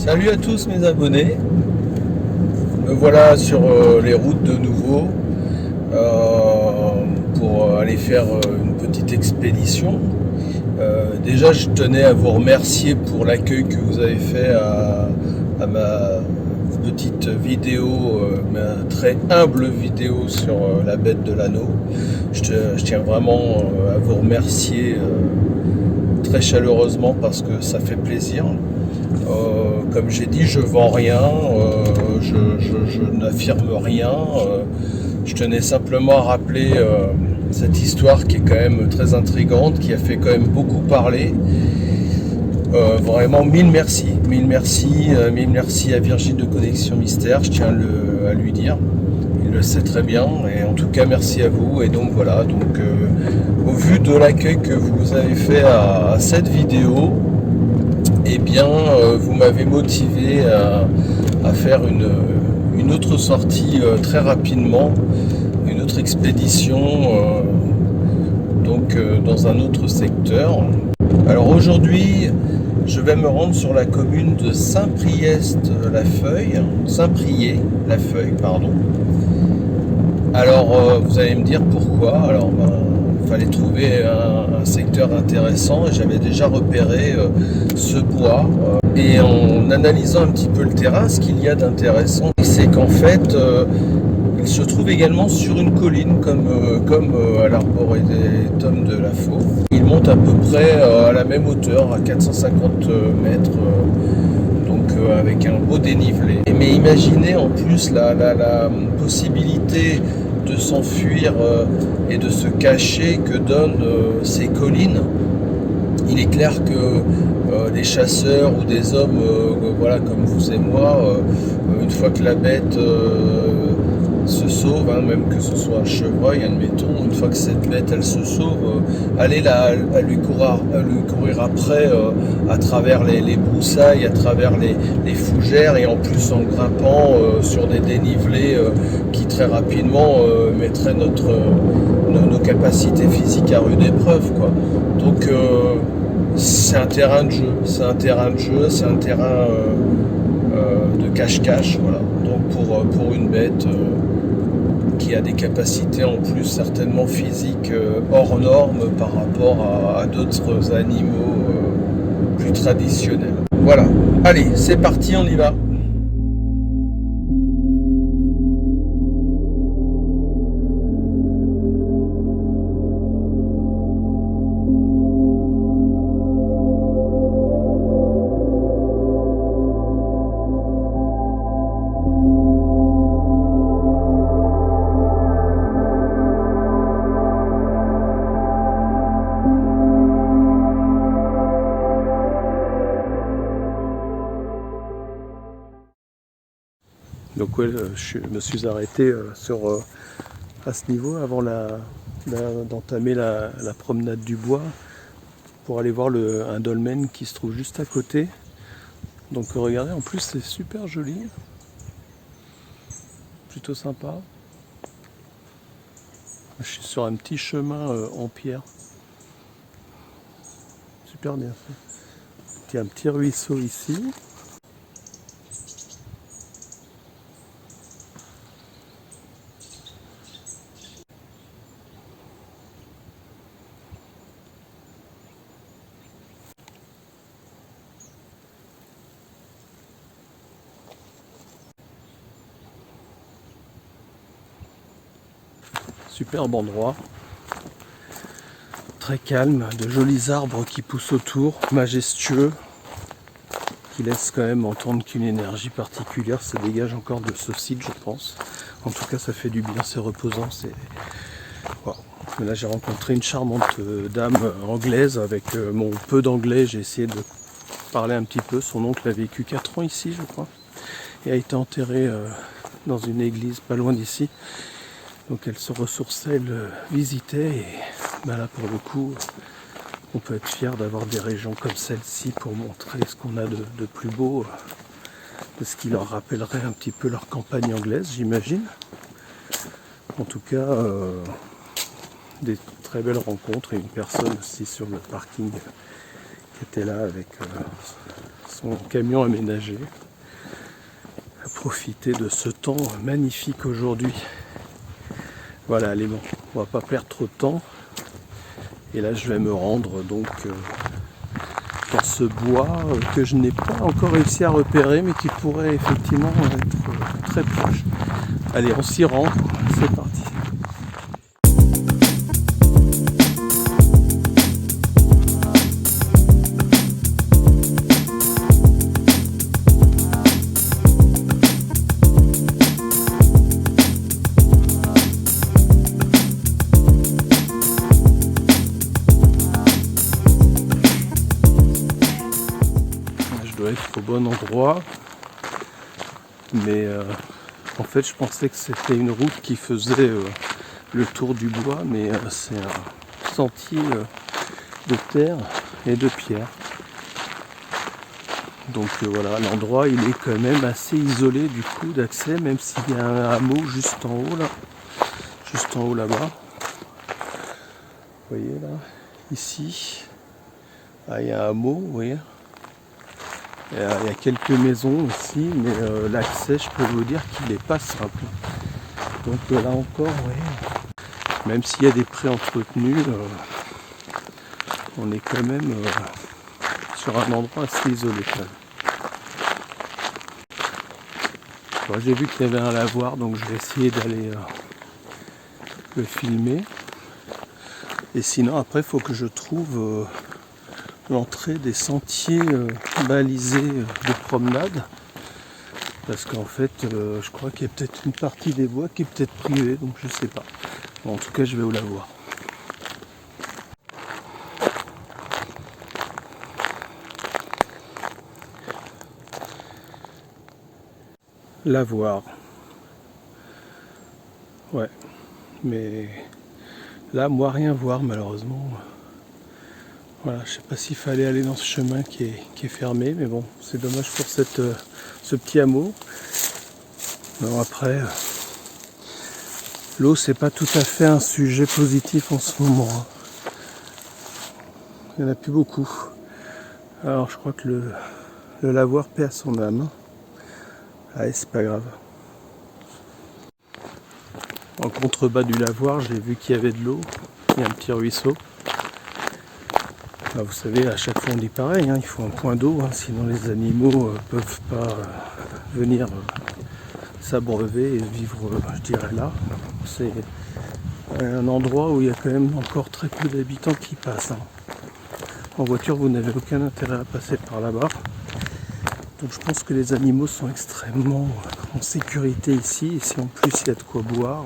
Salut à tous mes abonnés, me voilà sur les routes de nouveau pour aller faire une petite expédition. Déjà je tenais à vous remercier pour l'accueil que vous avez fait à ma petite vidéo, ma très humble vidéo sur la bête de l'anneau. Je tiens vraiment à vous remercier très chaleureusement parce que ça fait plaisir. Comme j'ai dit, je vends rien, je n'affirme rien. Je tenais simplement à rappeler cette histoire qui est quand même très intrigante, qui a fait quand même beaucoup parler. Vraiment mille merci, mille merci à Virgile de Connexion Mystère, je tiens à lui dire. Il le sait très bien, et en tout cas merci à vous. Et donc voilà, au vu de l'accueil que vous avez fait à cette vidéo, eh bien, vous m'avez motivé à faire une autre sortie très rapidement, une autre expédition, dans un autre secteur. Alors aujourd'hui, je vais me rendre sur la commune de Saint-Priest-la-Feuille, Saint-Priest-la-Feuille, pardon. Alors, vous allez me dire pourquoi. Alors, fallait trouver un secteur intéressant et j'avais déjà repéré ce bois. Et en analysant un petit peu le terrain, ce qu'il y a d'intéressant, c'est qu'en fait, il se trouve également sur une colline comme à l'arboretum de la Faux. Il monte à peu près à la même hauteur, à 450 mètres, avec un beau dénivelé. Mais imaginez en plus la possibilité de s'enfuir et de se cacher que donnent ces collines. Il est clair que des chasseurs ou des hommes voilà, comme vous et moi, une fois que la bête se sauve, même que ce soit un chevreuil, admettons, une fois que cette bête elle se sauve, aller lui courir après à travers les broussailles, à travers les fougères, et en plus en grimpant sur des dénivelés qui très rapidement mettraient nos capacités physiques à rude épreuve, quoi. Donc c'est un terrain de jeu, c'est un terrain de cache-cache, voilà. Donc pour une bête qui a des capacités en plus certainement physiques hors normes par rapport à d'autres animaux plus traditionnels. Voilà, allez, c'est parti, on y va. Donc ouais, je me suis arrêté à ce niveau avant d'entamer la promenade du bois pour aller voir un dolmen qui se trouve juste à côté. Donc regardez, en plus c'est super joli, plutôt sympa. Je suis sur un petit chemin en pierre, super bien fait. Il y a un petit ruisseau ici. Superbe endroit, très calme, de jolis arbres qui poussent autour, majestueux, qui laissent quand même entendre qu'une énergie particulière se dégage encore de ce site, je pense. En tout cas, ça fait du bien, c'est reposant. Wow. Là, j'ai rencontré une charmante dame anglaise. Avec mon peu d'anglais, j'ai essayé de parler un petit peu. Son oncle a vécu 4 ans ici, je crois, et a été enterré dans une église pas loin d'ici. Donc elle se ressourçait, elle visitait, et là pour le coup, on peut être fier d'avoir des régions comme celle-ci pour montrer ce qu'on a de plus beau, de ce qui leur rappellerait un petit peu leur campagne anglaise, j'imagine. En tout cas, des très belles rencontres, et une personne aussi sur le parking qui était là avec son camion aménagé, à profiter de ce temps magnifique aujourd'hui. Voilà, allez bon, on va pas perdre trop de temps. Et là je vais me rendre donc dans ce bois que je n'ai pas encore réussi à repérer, mais qui pourrait effectivement être très proche. Allez, on s'y rend, c'est parti. Je dois être au bon endroit, mais en fait je pensais que c'était une route qui faisait le tour du bois, mais c'est un sentier de terre et de pierre. Donc voilà, l'endroit il est quand même assez isolé du coup d'accès, même s'il y a un hameau juste en haut là, juste en haut là-bas. Vous voyez là, ici, ah, il y a un hameau, vous voyez. Il y a quelques maisons aussi, mais l'accès, je peux vous dire qu'il n'est pas simple. Donc là encore, ouais, même s'il y a des prés entretenus, on est quand même sur un endroit assez isolé quand même. Bon, j'ai vu qu'il y avait un lavoir, donc je vais essayer d'aller le filmer. Et sinon, après, il faut que je trouve l'entrée des sentiers balisés de promenade. Parce qu'en fait, je crois qu'il y a peut-être une partie des voies qui est peut-être privée, donc je sais pas. Bon, en tout cas, je vais où la voir. La voir. Ouais. Mais là, moi, rien voir, malheureusement. Voilà, je sais pas s'il fallait aller dans ce chemin qui est fermé, mais bon, c'est dommage pour ce petit hameau. Non, après, l'eau, c'est pas tout à fait un sujet positif en ce moment. Hein. Il n'y en a plus beaucoup. Alors, je crois que le lavoir paie à son âme. Allez, c'est pas grave. En contrebas du lavoir, j'ai vu qu'il y avait de l'eau. Il y a un petit ruisseau. Bah, vous savez, à chaque fois on dit pareil, hein, il faut un point d'eau, hein, sinon les animaux peuvent pas venir s'abreuver et vivre, je dirais là. C'est un endroit où il y a quand même encore très peu d'habitants qui passent. Hein. En voiture, vous n'avez aucun intérêt à passer par là-bas. Donc je pense que les animaux sont extrêmement en sécurité ici. Et si en plus il y a de quoi boire,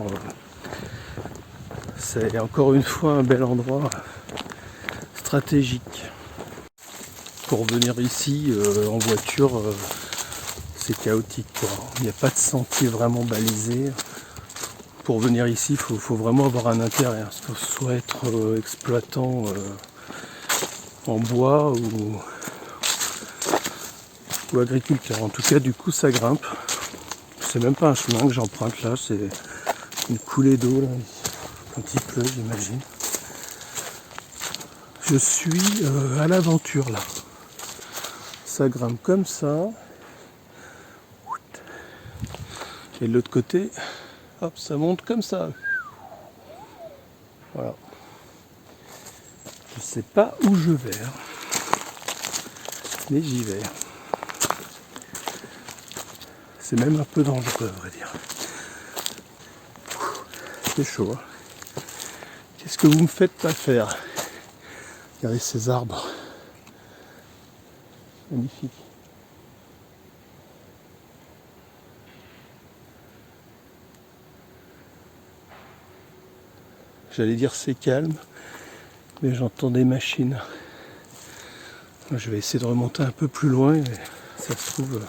c'est encore une fois un bel endroit stratégique. Pour venir ici en voiture, c'est chaotique, quoi. Il n'y a pas de sentier vraiment balisé. Pour venir ici, il faut vraiment avoir un intérêt. Il faut soit être exploitant en bois ou agriculteur. En tout cas, du coup, ça grimpe. C'est même pas un chemin que j'emprunte là, c'est une coulée d'eau là, quand il pleut, j'imagine. Je suis à l'aventure là. Ça grimpe comme ça. Et de l'autre côté, hop, ça monte comme ça. Voilà. Je sais pas où je vais, hein. Mais j'y vais. C'est même un peu dangereux, à vrai dire. C'est chaud, hein. Qu'est-ce que vous me faites pas faire? Regardez ces arbres. Magnifique. J'allais dire c'est calme, mais j'entends des machines. Je vais essayer de remonter un peu plus loin, et ça se trouve,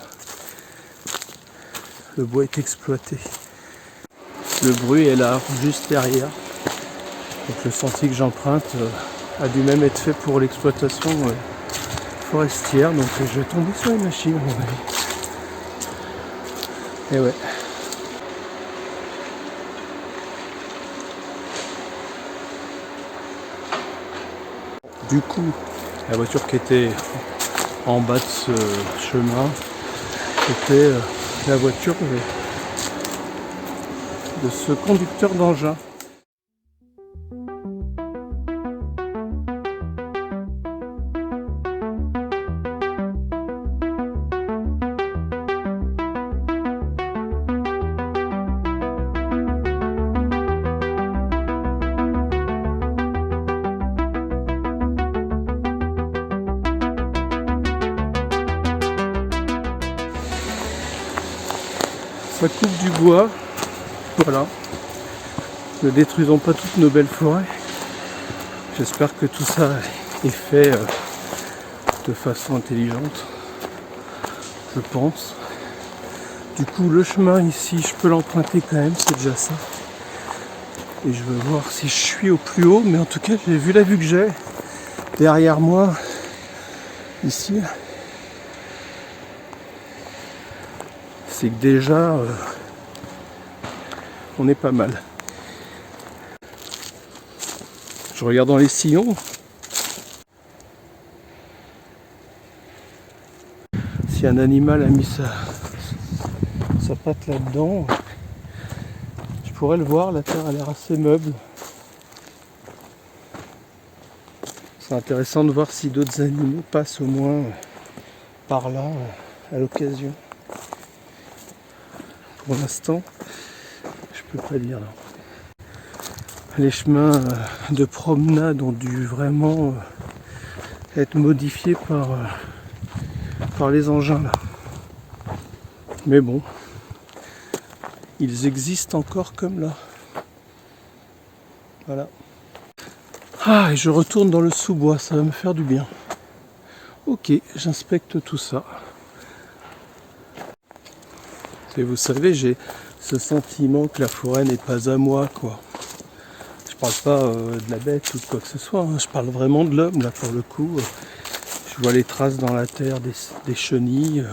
le bois est exploité. Le bruit est là, juste derrière. Donc le sentier que j'emprunte a dû même être fait pour l'exploitation forestière, donc je vais tomber sur une machine à mon avis. Et ouais. Du coup, la voiture qui était en bas de ce chemin, c'était la voiture de ce conducteur d'engin. Ça coupe du bois, voilà. Ne détruisons pas toutes nos belles forêts. J'espère que tout ça est fait de façon intelligente, je pense. Du coup, le chemin ici, je peux l'emprunter quand même, c'est déjà ça. Et je veux voir si je suis au plus haut, mais en tout cas, j'ai vu la vue que j'ai derrière moi, ici. C'est que déjà, on est pas mal. Je regarde dans les sillons. Si un animal a mis sa patte là-dedans, je pourrais le voir, la terre a l'air assez meuble. C'est intéressant de voir si d'autres animaux passent au moins par là à l'occasion. Pour l'instant, je peux pas dire. Non. Les chemins de promenade ont dû vraiment être modifiés par les engins là. Mais bon, ils existent encore comme là. Voilà. Ah, et je retourne dans le sous-bois, ça va me faire du bien. Ok, j'inspecte tout ça. Et vous savez, j'ai ce sentiment que la forêt n'est pas à moi, quoi. Je parle pas de la bête ou de quoi que ce soit, hein. Je parle vraiment de l'homme, là, pour le coup. Je vois les traces dans la terre des chenilles.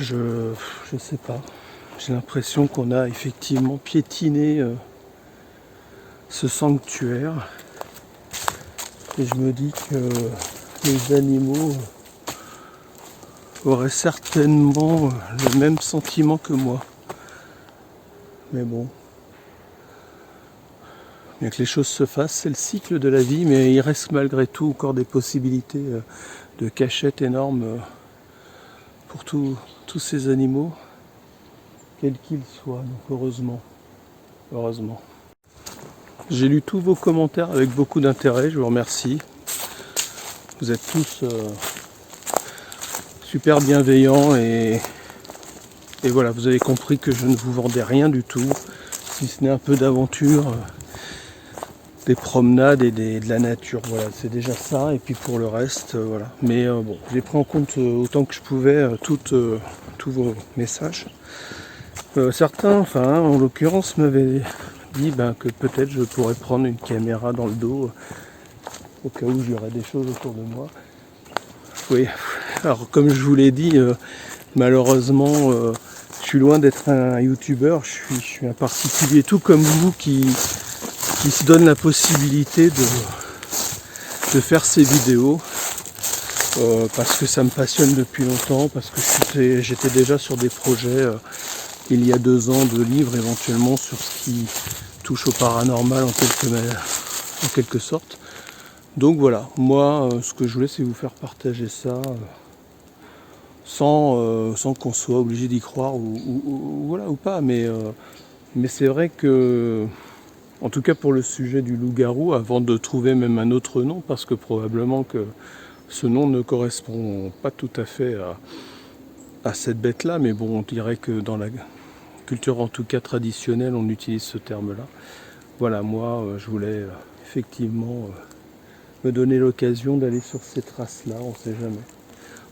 Je sais pas. J'ai l'impression qu'on a effectivement piétiné ce sanctuaire. Et je me dis que les animaux auraient certainement le même sentiment que moi. Mais bon. Bien que les choses se fassent, c'est le cycle de la vie, mais il reste malgré tout encore des possibilités de cachette énormes pour tous ces animaux, quels qu'ils soient, donc heureusement. J'ai lu tous vos commentaires avec beaucoup d'intérêt, je vous remercie. Vous êtes tous super bienveillants et voilà, vous avez compris que je ne vous vendais rien du tout, si ce n'est un peu d'aventure, des promenades et de la nature, voilà, c'est déjà ça, et puis pour le reste, voilà. Mais bon, j'ai pris en compte autant que je pouvais tous vos messages. Certains, enfin en l'occurrence, m'avaient dit que peut-être je pourrais prendre une caméra dans le dos au cas où j'aurais des choses autour de moi. Oui, alors comme je vous l'ai dit, malheureusement je suis loin d'être un youtubeur, je suis un particulier tout comme vous qui se donne la possibilité de faire ces vidéos parce que ça me passionne depuis longtemps, parce que j'étais déjà sur des projets il y a 2 ans de livres éventuellement sur ce qui touche au paranormal en quelque sorte. Donc voilà, moi ce que je voulais c'est vous faire partager ça sans qu'on soit obligé d'y croire ou pas, mais c'est vrai que en tout cas pour le sujet du loup-garou, avant de trouver même un autre nom, parce que probablement que ce nom ne correspond pas tout à fait à cette bête-là, mais bon, on dirait que dans la culture en tout cas traditionnelle, on utilise ce terme-là. Voilà, moi je voulais effectivement me donner l'occasion d'aller sur ces traces-là, on ne sait jamais.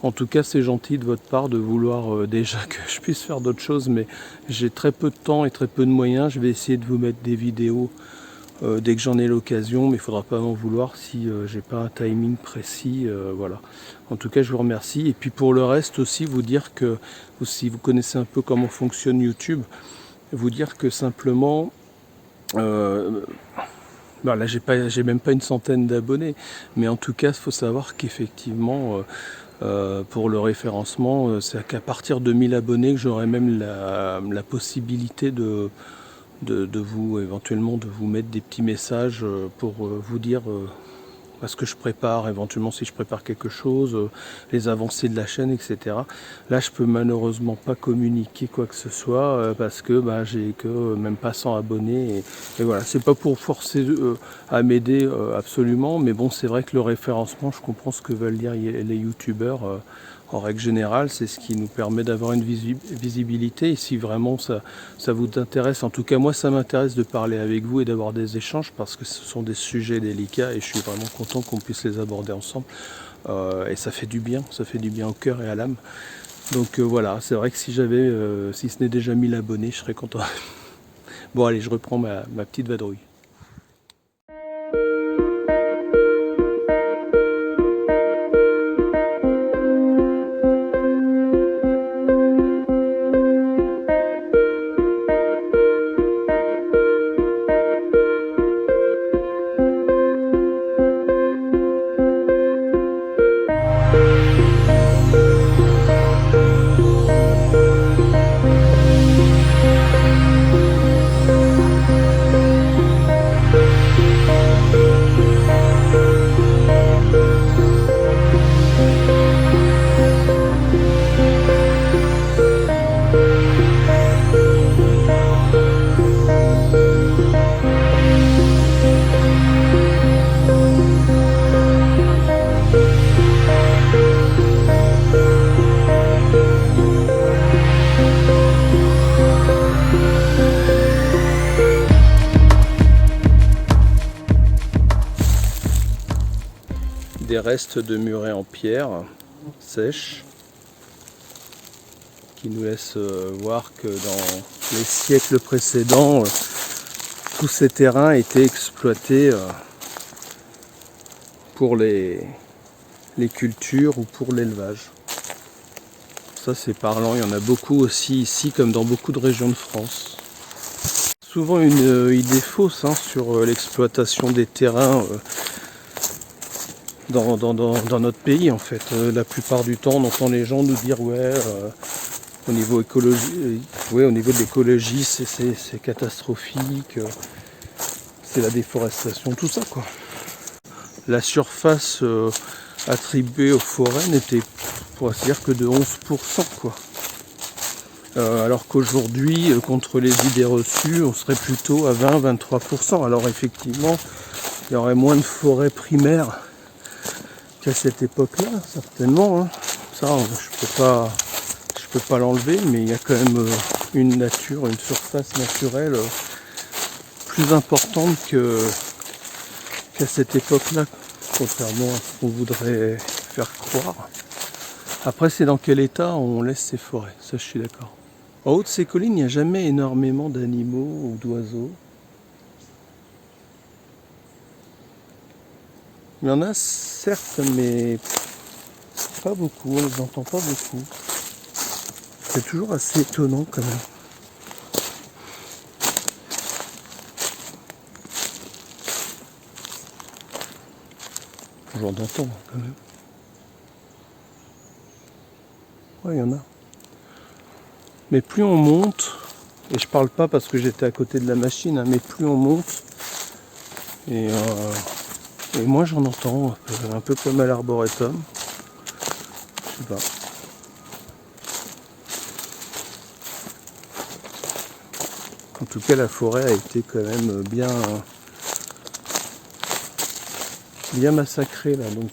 En tout cas, c'est gentil de votre part de vouloir déjà que je puisse faire d'autres choses, mais j'ai très peu de temps et très peu de moyens. Je vais essayer de vous mettre des vidéos dès que j'en ai l'occasion, mais il ne faudra pas m'en vouloir si j'ai pas un timing précis. Voilà. En tout cas, je vous remercie. Et puis pour le reste aussi, vous dire que si vous connaissez un peu comment fonctionne YouTube, vous dire que simplement Bon, là, j'ai même pas une centaine d'abonnés, mais en tout cas, il faut savoir qu'effectivement, pour le référencement, c'est qu'à partir de 1000 abonnés que j'aurai même la possibilité de vous, éventuellement, de vous mettre des petits messages pour vous dire ce que je prépare, éventuellement si je prépare quelque chose, les avancées de la chaîne, etc. Là, je peux malheureusement pas communiquer quoi que ce soit parce que j'ai que même pas 100 abonnés. Et voilà, c'est pas pour forcer à m'aider absolument, mais bon, c'est vrai que le référencement, je comprends ce que veulent dire les youtubeurs. En règle générale, c'est ce qui nous permet d'avoir une visibilité. Et si vraiment ça vous intéresse, en tout cas moi ça m'intéresse de parler avec vous et d'avoir des échanges parce que ce sont des sujets délicats et je suis vraiment content qu'on puisse les aborder ensemble. Et ça fait du bien au cœur et à l'âme. Donc voilà, c'est vrai que si j'avais, si ce n'est déjà 1000 abonnés, je serais content. Bon allez, je reprends ma petite vadrouille. Des restes de murets en pierre sèche qui nous laissent voir que dans les siècles précédents, tous ces terrains étaient exploités pour les cultures ou pour l'élevage. Ça c'est parlant, il y en a beaucoup aussi ici comme dans beaucoup de régions de France. Souvent une idée fausse sur l'exploitation des terrains dans notre pays en fait. La plupart du temps on entend les gens nous dire au niveau écologie, au niveau de l'écologie c'est catastrophique, c'est la déforestation, tout ça quoi. La surface attribuée aux forêts n'était pour ainsi dire que de 11% quoi. Alors qu'aujourd'hui, contre les idées reçues, on serait plutôt à 20-23%. Alors effectivement, il y aurait moins de forêts primaires qu'à cette époque-là, certainement. Ça, je peux pas l'enlever, mais il y a quand même une nature, une surface naturelle plus importante qu'à cette époque-là, contrairement à ce qu'on voudrait faire croire. Après, c'est dans quel état on laisse ces forêts, ça je suis d'accord. En haut de ces collines, il n'y a jamais énormément d'animaux ou d'oiseaux. Il y en a certes, mais pas beaucoup, on ne les entend pas beaucoup. C'est toujours assez étonnant quand même. J'en entends quand même. Ouais, il y en a. Mais plus on monte, et je parle pas parce que j'étais à côté de la machine, mais plus on monte, et moi j'en entends un peu comme à l'arboretum. Je sais pas. En tout cas, la forêt a été quand même bien massacrée là, donc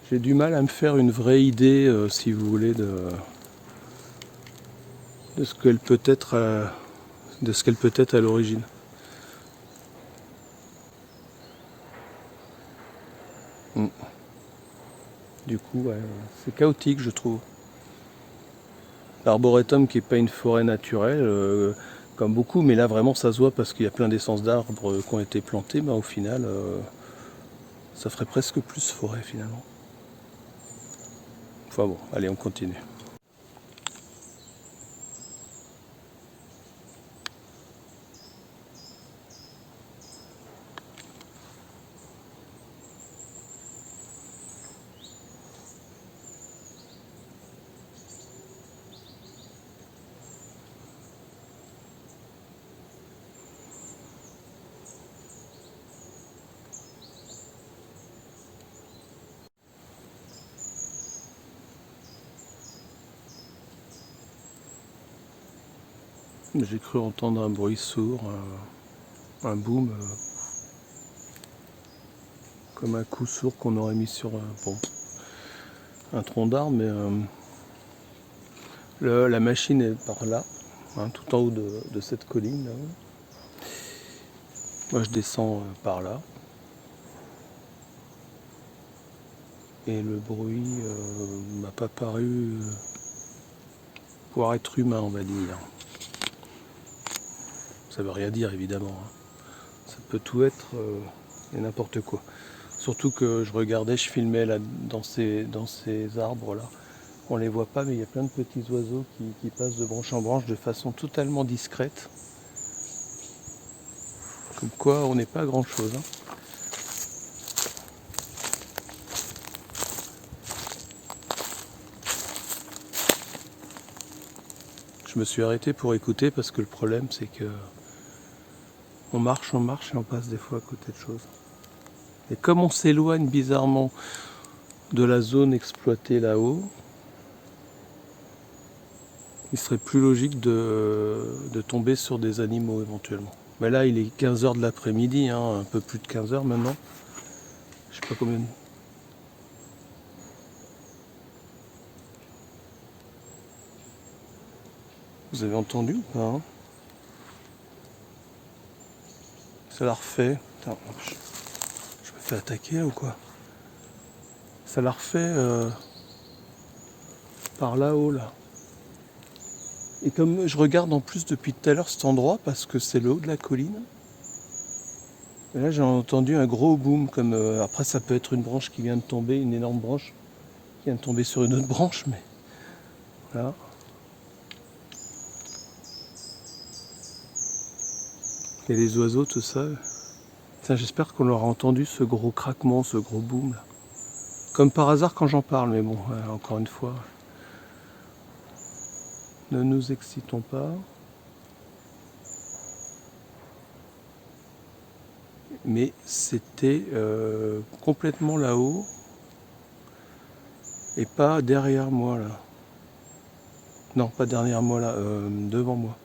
j'ai du mal à me faire une vraie idée, si vous voulez, de ce qu'elle peut être à l'origine. Du coup, ouais, c'est chaotique, je trouve. L'arboretum qui n'est pas une forêt naturelle, comme beaucoup, mais là vraiment ça se voit parce qu'il y a plein d'essences d'arbres qui ont été plantés, au final ça ferait presque plus forêt finalement. Enfin bon, allez on continue. J'ai cru entendre un bruit sourd, un boom, comme un coup sourd qu'on aurait mis sur un tronc d'arbre, mais la machine est par là, hein, tout en haut de cette colline. Là. Moi je descends par là. Et le bruit m'a pas paru pouvoir être humain, on va dire. Ça veut rien dire évidemment. Hein. Ça peut tout être et n'importe quoi. Surtout que je regardais, je filmais là dans ces arbres là. On les voit pas, mais il y a plein de petits oiseaux qui passent de branche en branche de façon totalement discrète. Comme quoi on n'est pas grand chose. Hein. Je me suis arrêté pour écouter parce que le problème c'est que on marche et on passe des fois à côté de choses. Et comme on s'éloigne bizarrement de la zone exploitée là-haut, il serait plus logique de tomber sur des animaux éventuellement. Mais là il est 15h de l'après-midi, hein, un peu plus de 15h maintenant. Je sais pas combien. Vous avez entendu ou pas hein? Ça la refait. Putain, je me fais attaquer là ou quoi? Ça la refait par là-haut là. Et comme je regarde en plus depuis tout à l'heure cet endroit, parce que c'est le haut de la colline, et là j'ai entendu un gros boom, comme après ça peut être une branche qui vient de tomber, une énorme branche qui vient de tomber sur une autre branche, mais voilà. Et les oiseaux, tout ça. J'espère qu'on aura entendu ce gros craquement, ce gros boom là. Comme par hasard quand j'en parle, mais bon, encore une fois, ne nous excitons pas. Mais c'était complètement là-haut et pas derrière moi là. Non, pas derrière moi là, devant moi.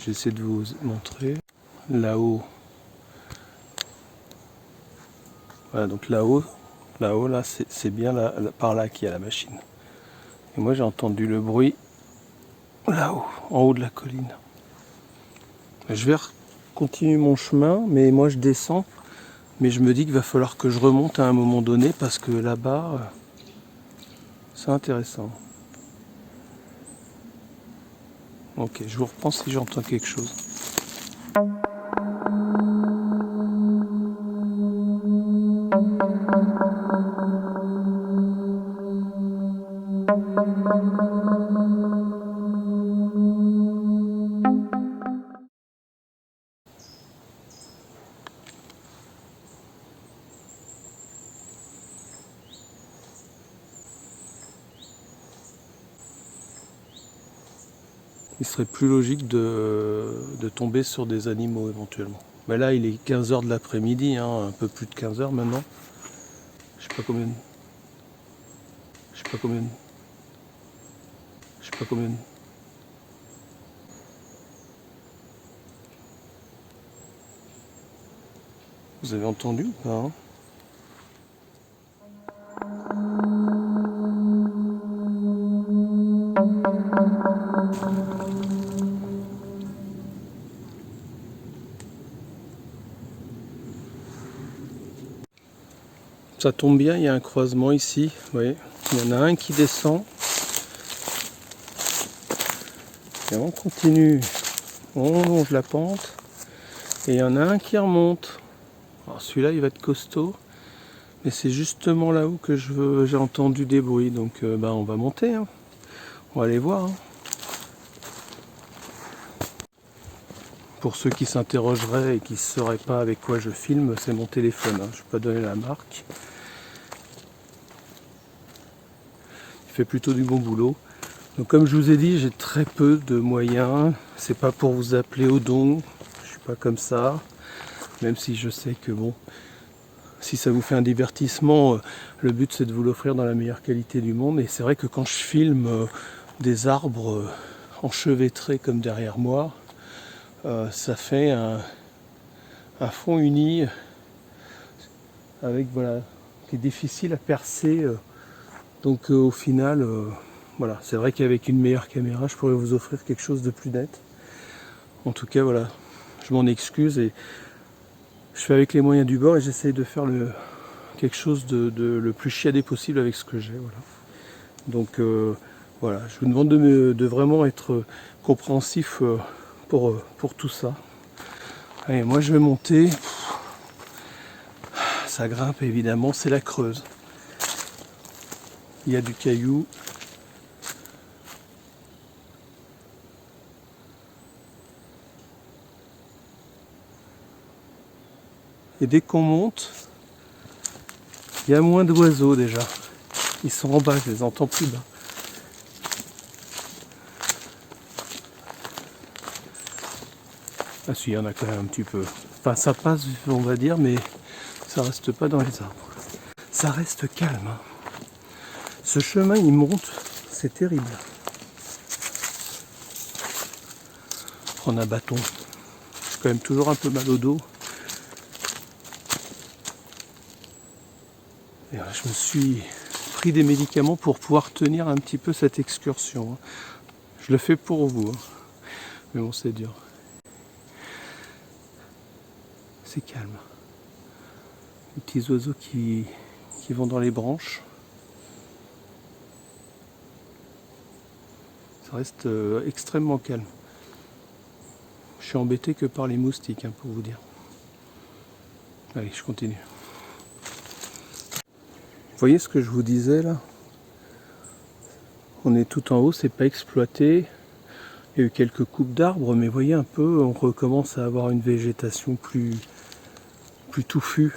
J'essaie de vous montrer. Là-haut. Voilà, donc là-haut, là, c'est bien là, par là qu'il y a la machine. Et moi j'ai entendu le bruit là-haut, en haut de la colline. Je vais continuer mon chemin, mais moi je descends. Mais je me dis qu'il va falloir que je remonte à un moment donné parce que là-bas, c'est intéressant. Ok, je vous reprends si j'entends quelque chose. Il serait plus logique de tomber sur des animaux éventuellement. Mais là il est 15h de l'après-midi, hein, un peu plus de 15h maintenant. Je sais pas combien. Vous avez entendu ou pas hein? Ça tombe bien, il y a un croisement ici, vous voyez. Il y en a un qui descend. Et on continue. On longe la pente. Et il y en a un qui remonte. Alors celui-là, il va être costaud. Mais c'est justement là-haut que j'ai entendu des bruits. Donc on va monter. Hein. On va aller voir. Hein. Pour ceux qui s'interrogeraient et qui ne sauraient pas avec quoi je filme, c'est mon téléphone. Hein. Je ne vais pas donner la marque. Il fait plutôt du bon boulot. Donc comme je vous ai dit, j'ai très peu de moyens. C'est pas pour vous appeler au don. Je suis pas comme ça. Même si je sais que bon, si ça vous fait un divertissement, le but c'est de vous l'offrir dans la meilleure qualité du monde. Et c'est vrai que quand je filme des arbres enchevêtrés comme derrière moi, ça fait un fond uni avec voilà, qui est difficile à percer. Donc au final, voilà, c'est vrai qu'avec une meilleure caméra, je pourrais vous offrir quelque chose de plus net. En tout cas, voilà, je m'en excuse et je fais avec les moyens du bord et j'essaye de faire quelque chose de le plus chiadé possible avec ce que j'ai. Voilà. Donc voilà, je vous demande de vraiment être compréhensif pour tout ça. Allez, moi je vais monter. Ça grimpe évidemment, c'est la Creuse. Il y a du caillou. Et dès qu'on monte, il y a moins d'oiseaux déjà. Ils sont en bas, je les entends plus bas. Ah si, il y en a quand même un petit peu. Enfin, ça passe, on va dire, mais ça reste pas dans les arbres. Ça reste calme. Hein. Ce chemin, il monte, c'est terrible. Prendre un bâton. J'ai quand même toujours un peu mal au dos. Et je me suis pris des médicaments pour pouvoir tenir un petit peu cette excursion. Je le fais pour vous. Hein. Mais bon, c'est dur. C'est calme. Les petits oiseaux qui vont dans les branches. Ça reste extrêmement calme. Je suis embêté que par les moustiques, hein, pour vous dire. Allez, je continue. Vous voyez ce que je vous disais là? On est tout en haut, c'est pas exploité. Il y a eu quelques coupes d'arbres, mais vous voyez un peu, on recommence à avoir une végétation plus touffue.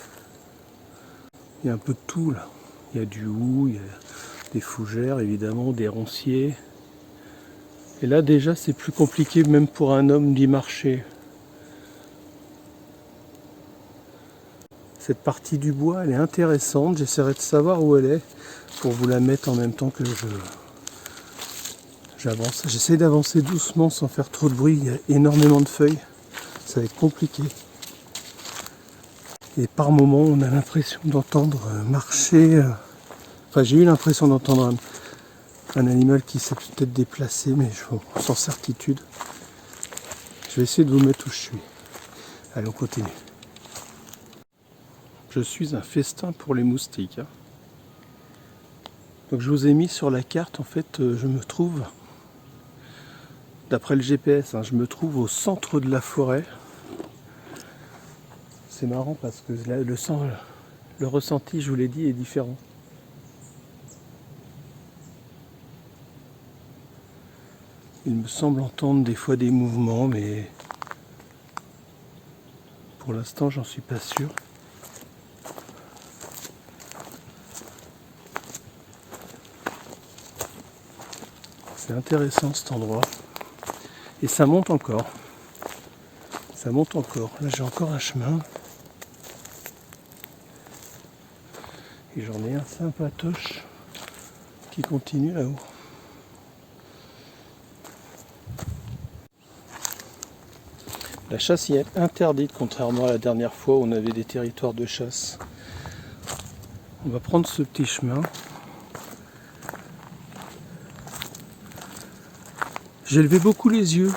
Il y a un peu de tout là. Il y a du houx, il y a des fougères évidemment, des ronciers. Et là déjà c'est plus compliqué même pour un homme d'y marcher. Cette partie du bois elle est intéressante, j'essaierai de savoir où elle est pour vous la mettre en même temps que j'avance. J'essaie d'avancer doucement sans faire trop de bruit, il y a énormément de feuilles, ça va être compliqué. Et par moments on a l'impression d'entendre marcher, enfin j'ai eu l'impression d'entendre un animal qui s'est peut-être déplacé, mais sans certitude. Je vais essayer de vous mettre où je suis. Allez, on continue. Je suis un festin pour les moustiques. Hein. Donc je vous ai mis sur la carte, en fait, je me trouve, d'après le GPS, hein, je me trouve au centre de la forêt. C'est marrant parce que là, le ressenti, je vous l'ai dit, est différent. Il me semble entendre des fois des mouvements, mais pour l'instant, j'en suis pas sûr. C'est intéressant cet endroit. Et ça monte encore. Ça monte encore. Là, j'ai encore un chemin. Et j'en ai un sympatoche qui continue là-haut. La chasse y est interdite, contrairement à la dernière fois où on avait des territoires de chasse. On va prendre ce petit chemin. J'ai levé beaucoup les yeux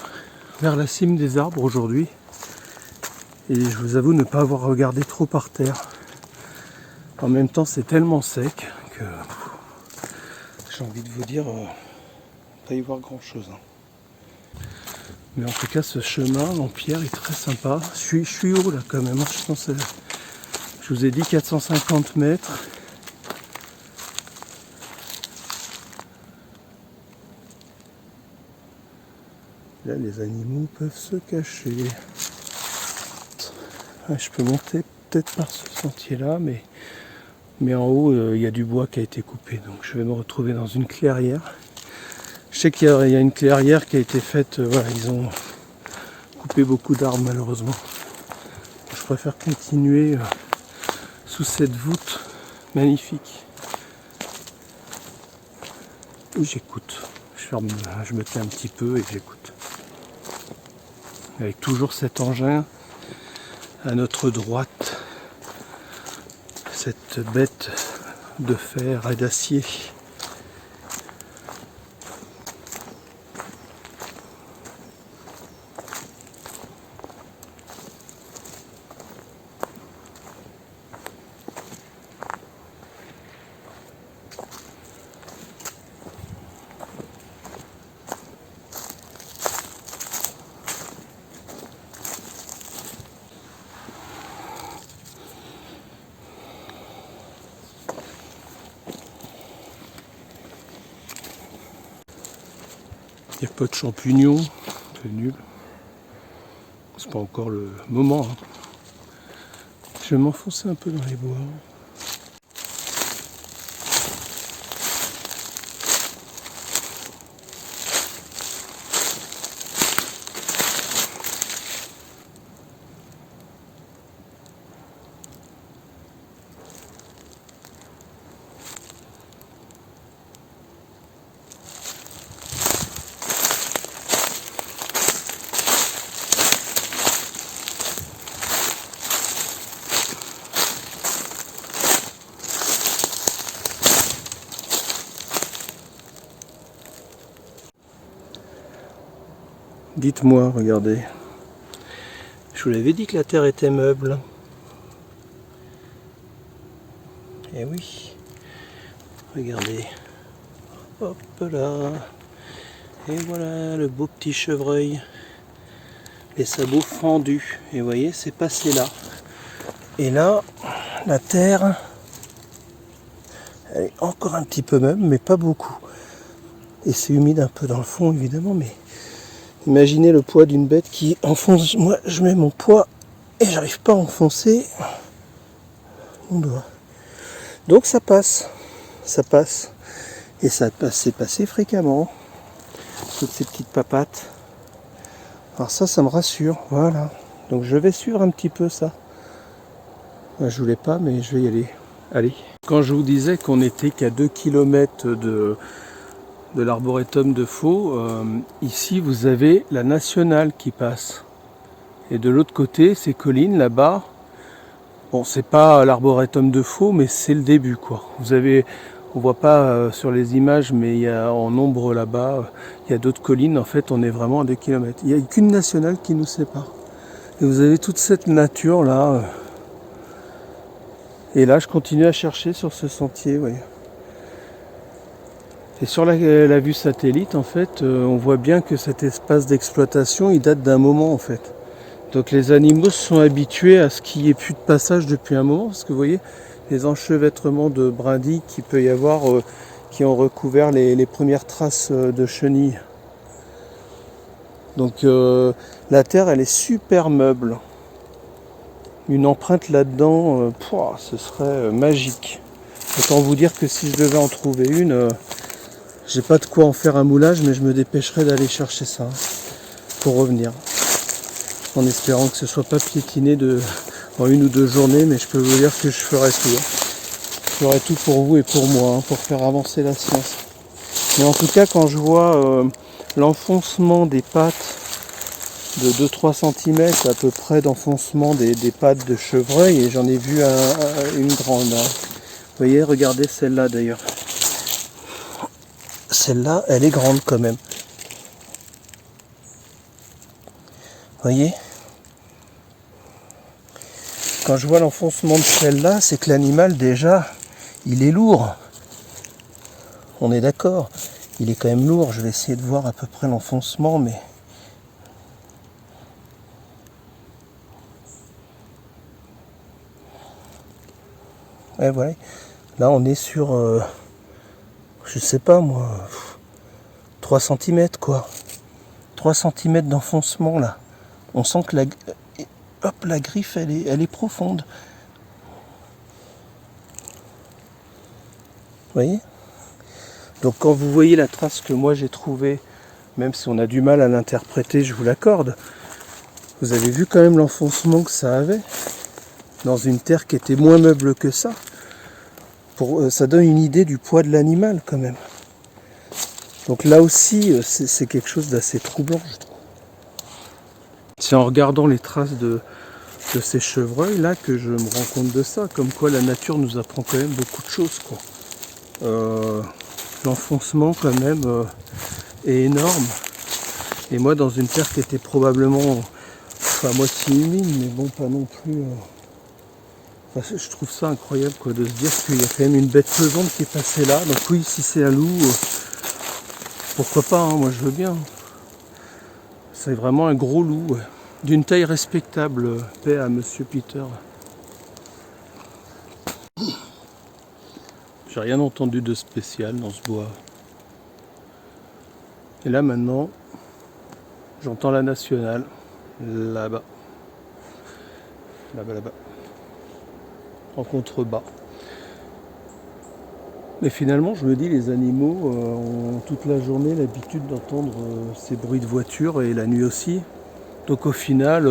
vers la cime des arbres aujourd'hui. Et je vous avoue ne pas avoir regardé trop par terre. En même temps, c'est tellement sec que j'ai envie de vous dire, pas y voir grand chose. Mais en tout cas, ce chemin en pierre est très sympa. Je suis haut là quand même. Je pense, je vous ai dit 450 mètres. Là, les animaux peuvent se cacher. Je peux monter peut-être par ce sentier-là, mais en haut, il y a du bois qui a été coupé. Donc je vais me retrouver dans une clairière. Je sais qu'il y a une clairière qui a été faite, voilà, ils ont coupé beaucoup d'arbres malheureusement. Je préfère continuer sous cette voûte magnifique. Et j'écoute. Je je me tais un petit peu et j'écoute. Avec toujours cet engin à notre droite, cette bête de fer et d'acier. Il n'y a pas de champignons, c'est nul. C'est pas encore le moment. Hein. Je vais m'enfoncer un peu dans les bois. Dites-moi, regardez. Je vous l'avais dit que la terre était meuble. Eh oui. Regardez. Hop là. Et voilà le beau petit chevreuil. Les sabots fendus. Et vous voyez, c'est passé là. Et là, la terre, elle est encore un petit peu meuble, mais pas beaucoup. Et c'est humide un peu dans le fond, évidemment, mais imaginez le poids d'une bête qui enfonce. Moi, je mets mon poids et j'arrive pas à enfoncer mon doigt. Donc ça passe. Et ça s'est passé fréquemment. Toutes ces petites papates. Alors ça me rassure. Voilà. Donc je vais suivre un petit peu ça. Je voulais pas, mais je vais y aller. Allez. Quand je vous disais qu'on était qu'à 2 km de l'arboretum de Faux, ici vous avez la nationale qui passe. Et de l'autre côté, ces collines là-bas, bon, c'est pas l'arboretum de Faux, mais c'est le début, quoi. Vous avez, on voit pas sur les images, mais il y a en ombre là-bas, il y a d'autres collines. En fait, on est vraiment à 2 km. Il n'y a qu'une nationale qui nous sépare. Et vous avez toute cette nature là. Et là, je continue à chercher sur ce sentier, vous voyez. Et sur la vue satellite, en fait, on voit bien que cet espace d'exploitation, il date d'un moment, en fait. Donc les animaux se sont habitués à ce qu'il n'y ait plus de passage depuis un moment, parce que vous voyez, les enchevêtrements de brindilles qu'il peut y avoir, qui ont recouvert les premières traces de chenilles. Donc la terre, elle est super meuble. Une empreinte là-dedans, ce serait magique. Autant vous dire que si je devais en trouver une, j'ai pas de quoi en faire un moulage, mais je me dépêcherais d'aller chercher ça pour revenir. En espérant que ce soit pas piétiné en 1 ou 2 journées, mais je peux vous dire que je ferai tout. Je ferai tout pour vous et pour moi, pour faire avancer la science. Mais en tout cas, quand je vois l'enfoncement des pattes de 2-3 cm à peu près d'enfoncement des pattes de chevreuil, et j'en ai vu une grande. Hein. Vous voyez, regardez celle-là d'ailleurs. Celle-là, elle est grande quand même. Vous voyez ? Quand je vois l'enfoncement de celle-là, c'est que l'animal déjà, il est lourd. On est d'accord. Il est quand même lourd. Je vais essayer de voir à peu près l'enfoncement, mais... Ouais, voilà. Là, on est sur, je sais pas moi, 3 cm quoi. 3 cm d'enfoncement là. On sent que la griffe, elle est profonde. Vous voyez ? Donc quand vous voyez la trace que moi j'ai trouvée, même si on a du mal à l'interpréter, je vous l'accorde, vous avez vu quand même l'enfoncement que ça avait dans une terre qui était moins meuble que ça. Ça donne une idée du poids de l'animal quand même. Donc là aussi, c'est quelque chose d'assez troublant, je trouve. C'est en regardant les traces de ces chevreuils là que je me rends compte de ça, comme quoi la nature nous apprend quand même beaucoup de choses, quoi. L'enfoncement quand même est énorme. Et moi dans une terre qui était probablement à moitié humide, mais bon pas non plus. Enfin, je trouve ça incroyable quoi, de se dire qu'il y a quand même une bête pesante qui est passée là. Donc oui, si c'est un loup, pourquoi pas, hein, moi je veux bien. C'est vraiment un gros loup, ouais. D'une taille respectable, paix à Monsieur Peter. J'ai rien entendu de spécial dans ce bois. Et là maintenant, j'entends la nationale, là-bas. Là-bas. En contrebas. Mais finalement, je me dis, les animaux ont toute la journée l'habitude d'entendre ces bruits de voiture et la nuit aussi. Donc au final,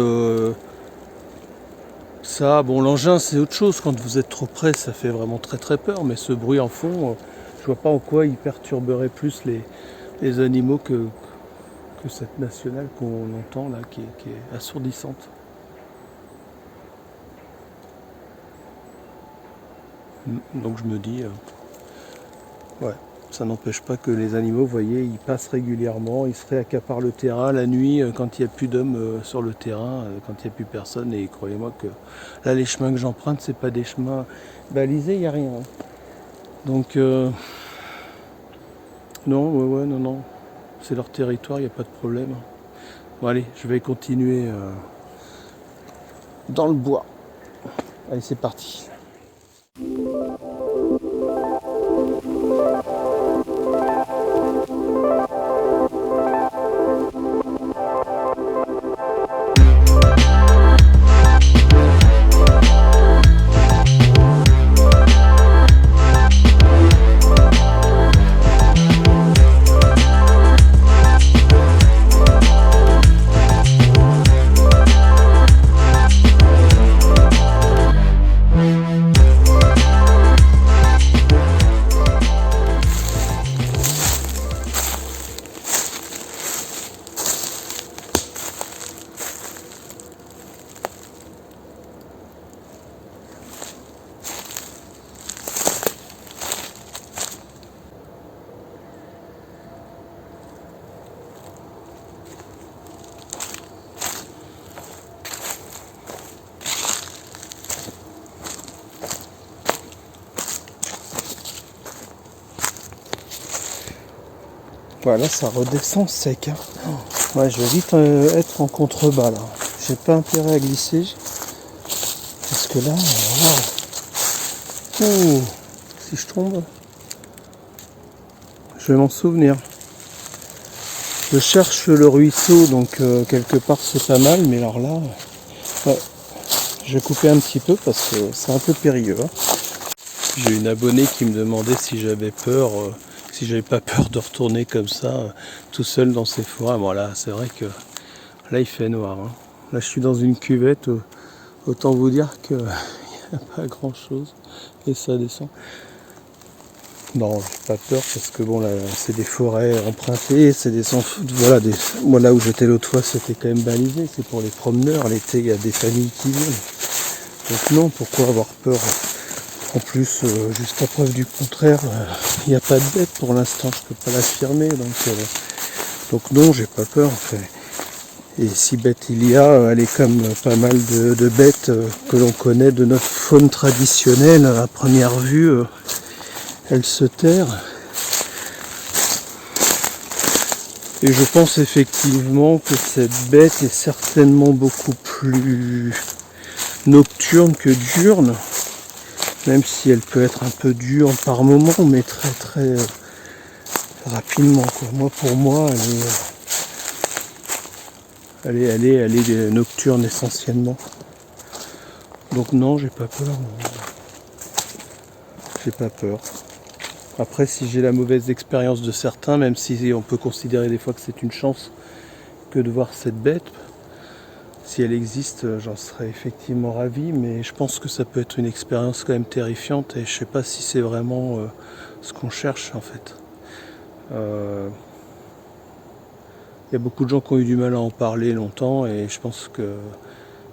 ça, bon, l'engin c'est autre chose. Quand vous êtes trop près, ça fait vraiment très très peur. Mais ce bruit en fond, je vois pas en quoi il perturberait plus les animaux que cette nationale qu'on entend là, qui est assourdissante. Donc je me dis, ouais, ça n'empêche pas que les animaux, vous voyez, ils passent régulièrement, ils se réaccaparent le terrain la nuit quand il n'y a plus d'hommes sur le terrain, quand il n'y a plus personne. Et croyez-moi que là, les chemins que j'emprunte, c'est pas des chemins balisés, il n'y a rien. Donc, non, non, c'est leur territoire, il n'y a pas de problème. Bon, allez, je vais continuer dans le bois. Allez, c'est parti. Voilà, ça redescend sec. Hein. Ouais, je vais vite être en contrebas là. J'ai pas intérêt à glisser. Parce que là, oh, si je tombe, je vais m'en souvenir. Je cherche le ruisseau, donc quelque part c'est pas mal, mais alors là, ouais, je vais couper un petit peu parce que c'est un peu périlleux. Hein. J'ai une abonnée qui me demandait si j'avais peur, si j'avais pas peur de retourner comme ça, tout seul dans ces forêts. Bon là, c'est vrai que là il fait noir. Hein. Là je suis dans une cuvette, autant vous dire qu'il n'y a pas grand chose et ça descend. Non, j'ai pas peur parce que bon là c'est des forêts empruntées, c'est des voilà moi là où j'étais l'autre fois c'était quand même balisé, c'est pour les promeneurs, l'été il y a des familles qui viennent. Donc non, pourquoi avoir peur? En plus, jusqu'à preuve du contraire, il n'y a pas de bête pour l'instant, je peux pas l'affirmer, donc non, j'ai pas peur en fait. Et si bête il y a, elle est comme pas mal de bêtes que l'on connaît de notre faune traditionnelle, à première vue. Elle se terre. Et je pense effectivement que cette bête est certainement beaucoup plus nocturne que diurne, même si elle peut être un peu diurne par moment, mais très très rapidement, quoi. Pour moi, elle est nocturne essentiellement. Donc non, j'ai pas peur. J'ai pas peur. Après, si j'ai la mauvaise expérience de certains, même si on peut considérer des fois que c'est une chance que de voir cette bête, si elle existe, j'en serais effectivement ravi, mais je pense que ça peut être une expérience quand même terrifiante et je sais pas si c'est vraiment ce qu'on cherche en fait. Il y a beaucoup de gens qui ont eu du mal à en parler longtemps et je pense que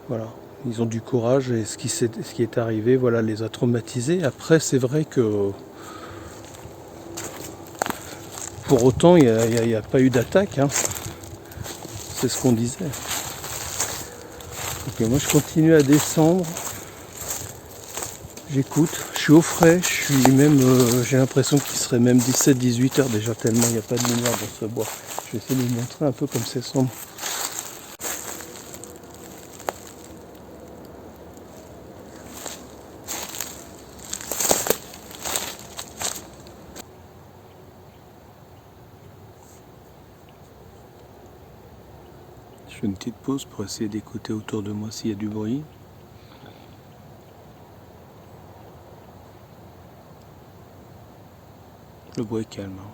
voilà, ils ont du courage et ce qui est arrivé voilà, les a traumatisés. Après, c'est vrai que pour autant, il n'y a pas eu d'attaque. Hein. C'est ce qu'on disait. Donc, moi, je continue à descendre. J'écoute. Je suis au frais. Je suis même. J'ai l'impression qu'il serait même 17-18 heures déjà, tellement il n'y a pas de lumière dans ce bois. Je vais essayer de vous montrer un peu comme c'est sombre. Je fais une petite pause pour essayer d'écouter autour de moi s'il y a du bruit. Le bois est calme. Hein.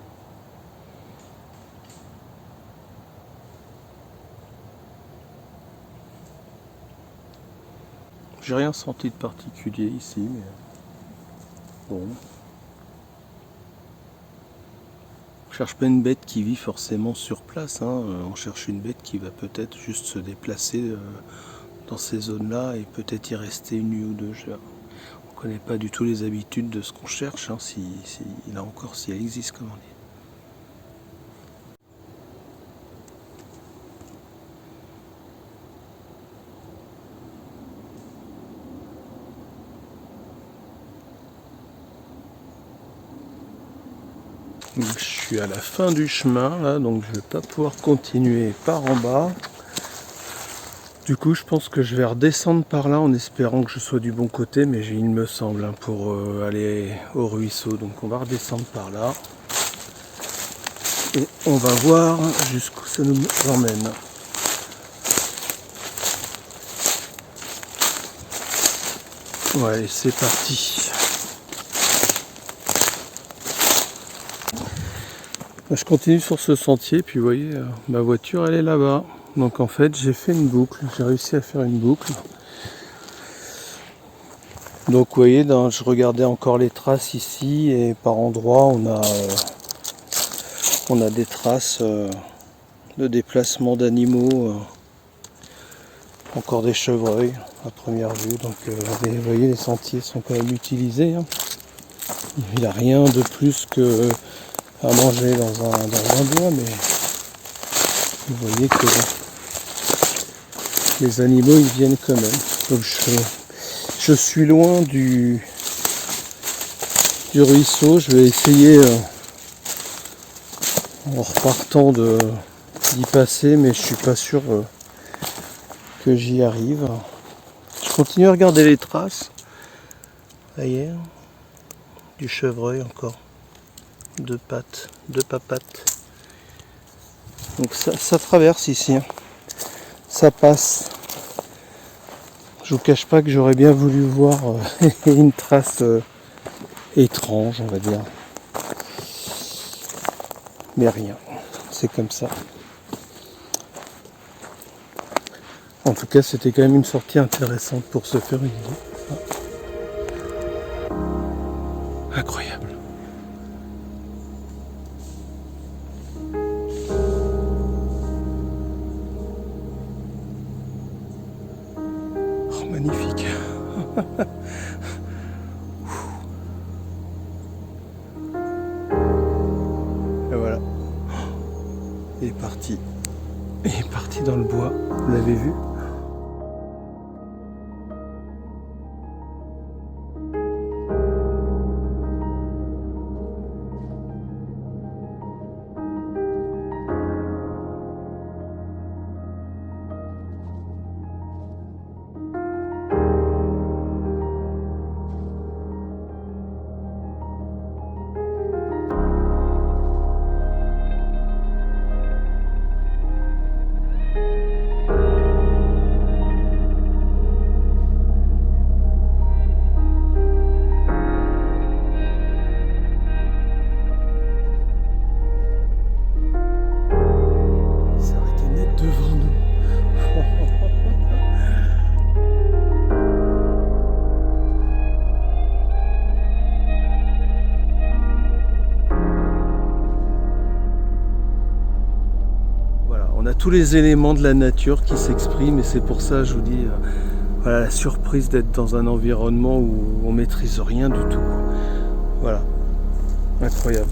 J'ai rien senti de particulier ici, mais bon. On cherche pas une bête qui vit forcément sur place. Hein. On cherche une bête qui va peut-être juste se déplacer dans ces zones-là et peut-être y rester une nuit ou deux. On ne connaît pas du tout les habitudes de ce qu'on cherche, hein, là encore, si elle existe, comme on dit. Donc, je suis à la fin du chemin, là, donc je ne vais pas pouvoir continuer par en bas. Du coup, je pense que je vais redescendre par là en espérant que je sois du bon côté, mais il me semble, hein, pour aller au ruisseau. Donc on va redescendre par là. Et on va voir jusqu'où ça nous emmène. Ouais, c'est parti. Je continue sur ce sentier, puis vous voyez, ma voiture elle est là-bas. Donc en fait j'ai fait une boucle, j'ai réussi à faire une boucle. Donc vous voyez, je regardais encore les traces ici et par endroits on a des traces de déplacement d'animaux. Encore des chevreuils à première vue. Donc vous voyez, les sentiers sont quand même utilisés. Hein. Il n'y a rien de plus que à manger dans un bois, mais vous voyez que les animaux ils viennent quand même. Donc je suis loin du ruisseau. Je vais essayer en repartant d'y passer, mais je suis pas sûr que j'y arrive. Je continue à regarder les traces. Ailleurs, du chevreuil encore. Deux pattes, deux papates. Donc ça traverse ici. Hein. Ça passe. Je vous cache pas que j'aurais bien voulu voir une trace étrange, on va dire. Mais rien. C'est comme ça. En tout cas, c'était quand même une sortie intéressante pour se faire une idée. Incroyable. Oh, magnifique. Et voilà. Il est parti. Il est parti dans le bois. Vous l'avez vu ? tous les éléments de la nature qui s'expriment, et c'est pour ça, je vous dis, voilà, la surprise d'être dans un environnement où on maîtrise rien du tout. Voilà, incroyable.